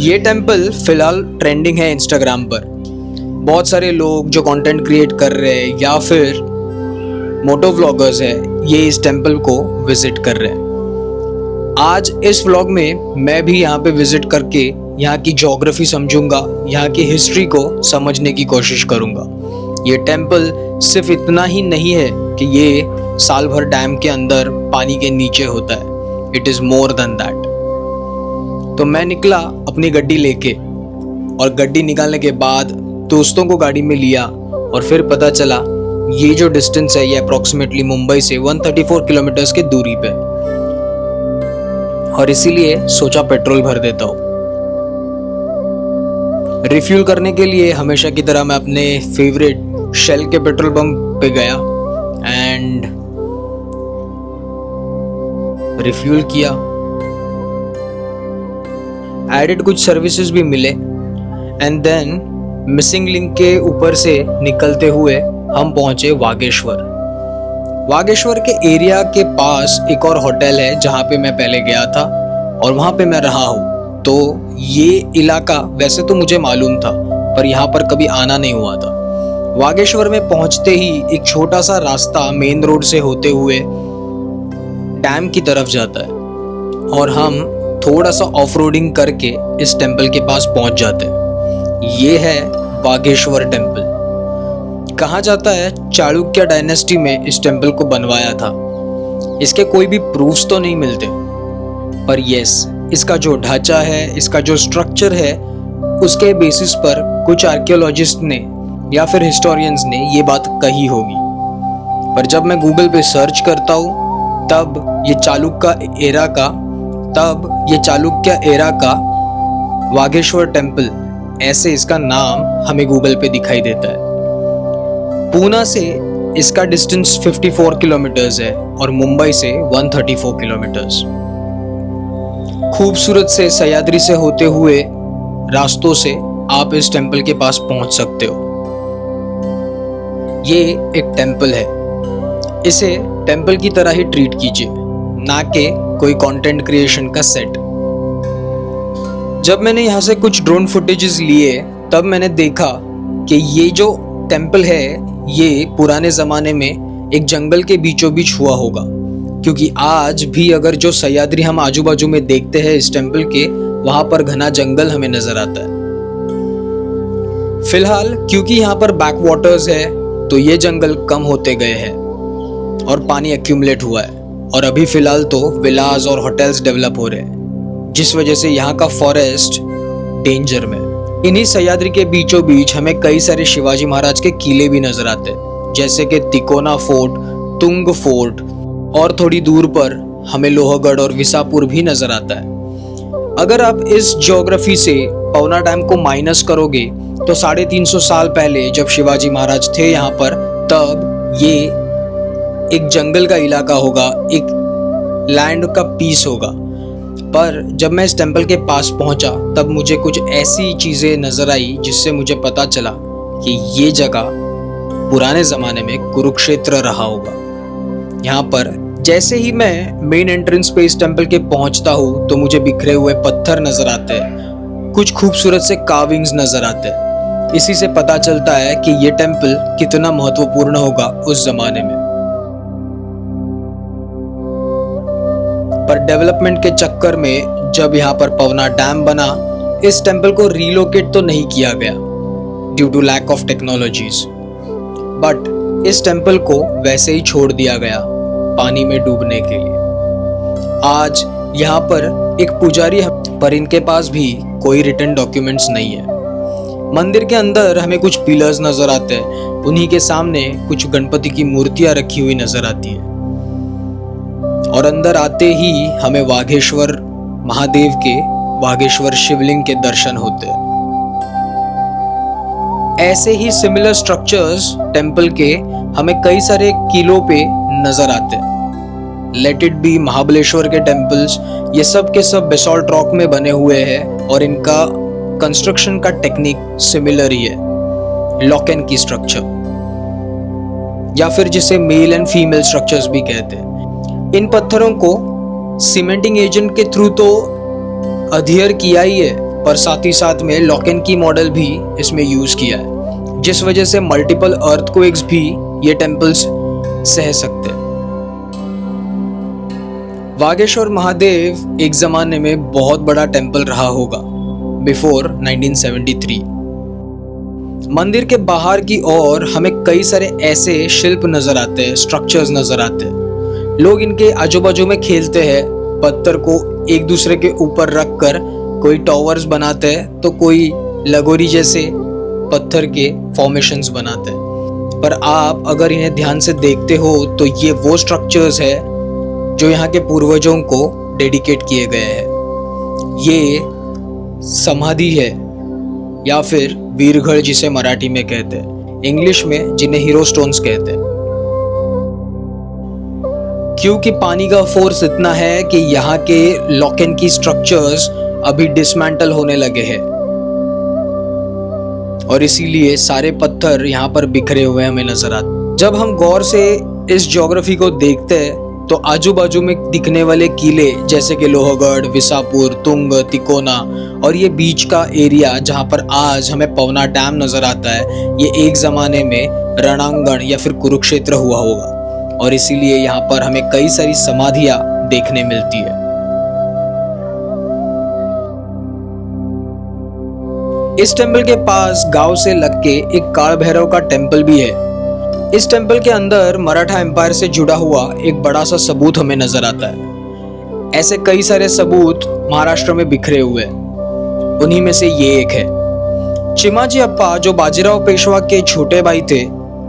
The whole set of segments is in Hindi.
ये टेम्पल फिलहाल ट्रेंडिंग है इंस्टाग्राम पर। बहुत सारे लोग जो कंटेंट क्रिएट कर रहे हैं या फिर मोटो व्लॉगर्स है, ये इस टेम्पल को विजिट कर रहे हैं। आज इस व्लॉग में मैं भी यहाँ पे विजिट करके यहाँ की ज्योग्राफी समझूंगा, यहाँ की हिस्ट्री को समझने की कोशिश करूंगा। ये टेम्पल सिर्फ इतना ही नहीं है कि ये साल भर डैम के अंदर पानी के नीचे होता है, it is more than that. तो मैं निकला अपनी गड्डी लेके और गड्डी निकालने के बाद दोस्तों को गाड़ी में लिया और फिर पता चला ये जो डिस्टेंस है ये अप्रोक्सीमेटली मुंबई से 134 किलोमीटर्स की दूरी पे, और इसीलिए सोचा पेट्रोल भर देता हूँ। रिफ्यूल करने के लिए हमेशा की तरह मैं अपने फेवरेट शेल के पेट्रोल पंप पे गया एंड रिफ्यूल किया। एडेड कुछ सर्विसेज भी मिले एंड देन मिसिंग लिंक के ऊपर से निकलते हुए हम पहुंचे वागेश्वर। वागेश्वर के एरिया के पास एक और होटल है जहां पे मैं पहले गया था और वहां पे मैं रहा हूँ। तो ये इलाका वैसे तो मुझे मालूम था पर यहाँ पर कभी आना नहीं हुआ था। वागेश्वर में पहुंचते ही एक छोटा सा रास्ता मेन रोड से होते हुए डैम की तरफ जाता है और हम थोड़ा सा ऑफ रोडिंग करके इस टेम्पल के पास पहुंच जाते हैं। ये है वागेश्वर टेम्पल। कहा जाता है चालुक्य डायनेस्टी में इस टेम्पल को बनवाया था। इसके कोई भी प्रूफ्स तो नहीं मिलते, पर यस, इसका जो ढांचा है, इसका जो स्ट्रक्चर है, उसके बेसिस पर कुछ आर्कियोलॉजिस्ट ने या फिर हिस्टोरियंस ने ये बात कही होगी। पर जब मैं गूगल पे सर्च करता हूँ तब ये चालुक्य एरा का वागेश्वर टेम्पल, ऐसे इसका नाम हमें गूगल पे दिखाई देता है। पूना से इसका डिस्टेंस 54 किलोमीटर्स है और मुंबई से 134 किलोमीटर्स। खूबसूरत से सह्याद्री से होते हुए रास्तों से आप इस टेम्पल के पास पहुंच सकते हो। ये एक टेम्पल है, इसे टेम्पल की तरह ही ट्रीट कीजिए, ना कि कोई कंटेंट क्रिएशन का सेट। जब मैंने यहाँ से कुछ ड्रोन फुटेजेस लिए तब मैंने देखा कि ये जो टेम्पल है ये पुराने ज़माने में एक जंगल के बीचों बीच हुआ होगा, क्योंकि आज भी अगर जो सह्याद्री हम आजू बाजू में देखते हैं इस टेम्पल के, वहाँ पर घना जंगल हमें नजर आता है। फिलहाल क्योंकि यहाँ पर बैक वाटर्स है तो ये जंगल कम होते गए हैं और पानी एक्यूमुलेट हुआ है, और अभी फिलहाल तो विलास और होटल्स डेवलप हो रहे हैं, जिस वजह से यहाँ का फॉरेस्ट डेंजर में। इन्हीं सह्याद्री के बीचों बीच हमें कई सारे शिवाजी महाराज के किले भी नजर आते हैं, जैसे कि तिकोना फोर्ट, तुंग फोर्ट, और थोड़ी दूर पर हमें लोहगढ़ और विसापुर भी नजर आता है। अगर आप इस ज्योग्राफी से पवना डैम को माइनस करोगे तो 350 साल पहले जब शिवाजी महाराज थे यहाँ पर, तब ये एक जंगल का इलाका होगा, एक लैंड का पीस होगा। पर जब मैं इस टेम्पल के पास पहुंचा तब मुझे कुछ ऐसी चीजें नजर आई जिससे मुझे पता चला कि ये जगह पुराने जमाने में कुरुक्षेत्र रहा होगा। यहाँ पर जैसे ही मैं मेन एंट्रेंस पे इस टेम्पल के पहुंचता हूँ तो मुझे बिखरे हुए पत्थर नजर आते हैं, कुछ खूबसूरत से कार्विंग्स नजर आते हैं। इसी से पता चलता है कि ये टेम्पल कितना महत्वपूर्ण होगा उस जमाने में। पर डेवलपमेंट के चक्कर में जब यहाँ पर पवना डैम बना, इस टेम्पल को रीलोकेट तो नहीं किया गया due to lack of technologies, but इस टेम्पल को वैसे ही छोड़ दिया गया पानी में डूबने के लिए। आज यहाँ पर एक पुजारी है, पर इनके पास भी कोई रिटन डॉक्यूमेंट्स नहीं है। मंदिर के अंदर हमें कुछ पिलर्स नजर आते हैं, उन्हीं के सामने कुछ गणपति की मूर्तियां रखी हुई नजर आती है, और अंदर आते ही हमें वागेश्वर महादेव के वागेश्वर शिवलिंग के दर्शन होते हैं। ऐसे ही सिमिलर स्ट्रक्चर्स टेम्पल के हमें कई सारे किलों पे नजर आते हैं। लेट इट बी महाबलेश्वर के टेम्पल्स, ये सब के सब बेसॉल्ट रॉक में बने हुए हैं और इनका कंस्ट्रक्शन का टेक्निक सिमिलर ही है, लॉक एंड की स्ट्रक्चर, या फिर जिसे मेल एंड फीमेल स्ट्रक्चर्स भी कहते हैं। इन पत्थरों को सीमेंटिंग एजेंट के थ्रू तो अधेयर किया ही है, पर साथ ही साथ में लॉक एंड की मॉडल भी इसमें यूज किया है, जिस वजह से मल्टीपल अर्थक्वेक्स भी ये टेम्पल्स सह सकते हैं। वागेश्वर महादेव एक जमाने में बहुत बड़ा टेम्पल रहा होगा बिफोर 1973। मंदिर के बाहर की ओर हमें कई सारे ऐसे शिल्प नजर आते हैं, स्ट्रक्चर्स नजर आते हैं। लोग इनके आजू बाजू में खेलते हैं, पत्थर को एक दूसरे के ऊपर रख कर कोई टॉवर्स बनाते हैं तो कोई लगोरी जैसे पत्थर के फॉर्मेशंस बनाते हैं। पर आप अगर इन्हें ध्यान से देखते हो तो ये वो स्ट्रक्चर्स है जो यहाँ के पूर्वजों को डेडिकेट किए गए हैं। ये समाधि है या फिर वीरगढ़ जिसे मराठी में कहते हैं, इंग्लिश में जिन्हें हीरो स्टोन्स कहते हैं। क्योंकि पानी का फोर्स इतना है कि यहाँ के लॉक एंड की स्ट्रक्चर्स अभी डिसमेंटल होने लगे हैं और इसीलिए सारे पत्थर यहाँ पर बिखरे हुए हमें नजर आते। जब हम गौर से इस ज्योग्राफी को देखते हैं तो आजू बाजू में दिखने वाले किले जैसे कि लोहगढ़, विसापुर, तुंग, तिकोना और ये बीच का एरिया जहाँ पर आज हमें पवना डैम नजर आता है, ये एक जमाने में रणांगण या फिर कुरुक्षेत्र हुआ होगा और इसीलिए यहाँ पर हमें कई सारी समाधियां देखने मिलती है। इस टेंपल के पास गांव से लगके एक काल भैरव का टेंपल भी है। इस टेंपल के अंदर मराठा एम्पायर से जुड़ा हुआ एक बड़ा सा सबूत हमें नजर आता है। ऐसे कई सारे सबूत महाराष्ट्र में बिखरे हुए हैं, उन्हीं में से ये एक है। चिमाजी अप्पा जो बाजीराव पेशवा के छोटे भाई थे,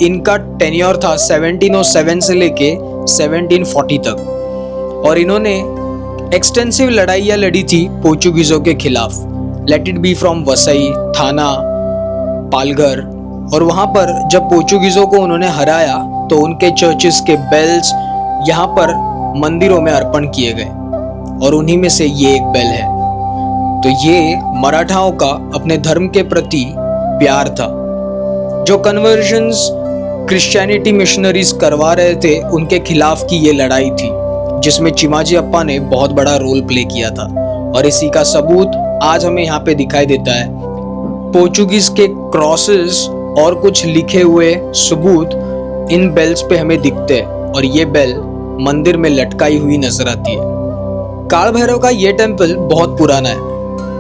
इनका टेन्योर था 1707 से लेके 1740 तक और इन्होंने एक्सटेंसिव लड़ाइयाँ लड़ी थी पोर्चुगीजों के खिलाफ। Let it be from Vasai, थाना, पालघर। और वहां पर जब पोर्चुगीजों को उन्होंने हराया तो उनके चर्चेस के बेल्स यहाँ पर मंदिरों में अर्पण किए गए और उन्हीं में से ये एक बेल है। तो ये मराठाओं का अपने धर्म के प्रति प्यार था। जो कन्वर्जन्स क्रिश्चियनिटी मिशनरीज करवा रहे थे उनके खिलाफ की ये लड़ाई थी, जिसमें चिमाजी अप्पा ने बहुत बड़ा रोल प्ले किया था और इसी का सबूत आज हमें यहाँ पे दिखाई देता है। पोर्चुगीज के क्रॉसेस और कुछ लिखे हुए सबूत इन बेल्स पे हमें दिखते हैं और ये बेल मंदिर में लटकाई हुई नजर आती है। काल भैरव का ये टेम्पल बहुत पुराना है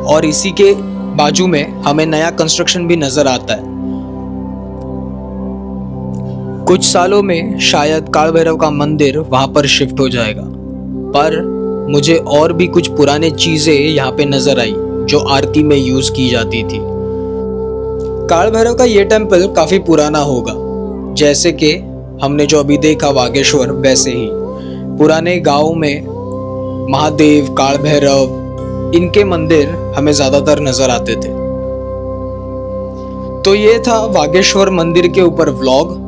और इसी के बाजू में हमें नया कंस्ट्रक्शन भी नजर आता है। कुछ सालों में शायद काल भैरव का मंदिर वहां पर शिफ्ट हो जाएगा, पर मुझे और भी कुछ पुराने चीजें यहाँ पे नजर आई जो आरती में यूज की जाती थी। काल भैरव का ये टेम्पल काफी पुराना होगा, जैसे कि हमने जो अभी देखा वागेश्वर, वैसे ही पुराने गांव में महादेव, काल भैरव, इनके मंदिर हमें ज्यादातर नजर आते थे। तो ये था वागेश्वर मंदिर के ऊपर व्लॉग।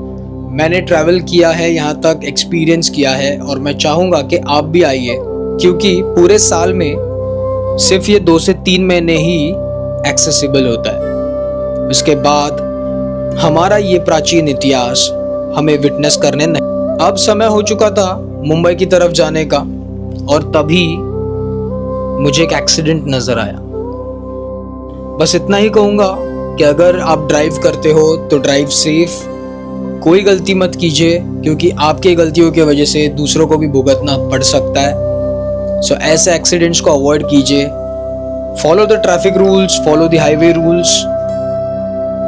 मैंने ट्रैवल किया है, यहाँ तक एक्सपीरियंस किया है और मैं चाहूँगा कि आप भी आइए, क्योंकि पूरे साल में सिर्फ ये 2 से 3 महीने ही एक्सेसिबल होता है। उसके बाद हमारा ये प्राचीन इतिहास हमें विटनेस करने नहीं। अब समय हो चुका था मुंबई की तरफ जाने का और तभी मुझे एक एक्सीडेंट नजर आया। बस इतना ही कहूँगा कि अगर आप ड्राइव करते हो तो ड्राइव सेफ, कोई गलती मत कीजिए, क्योंकि आपके गलतियों की वजह से दूसरों को भी भुगतना पड़ सकता है। सो ऐसे एक्सीडेंट्स को अवॉइड कीजिए। Follow the traffic rules, follow the highway rules.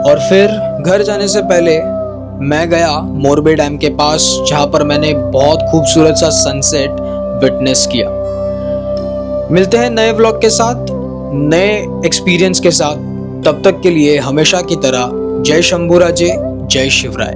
और फिर घर जाने से पहले मैं गया मोरबे डैम के पास, जहाँ पर मैंने बहुत खूबसूरत सा सनसेट विटनेस किया। मिलते हैं नए व्लॉग के साथ, नए एक्सपीरियंस के साथ। तब तक के लिए हमेशा की तरह जय शंभूराजे, जय शिवराय।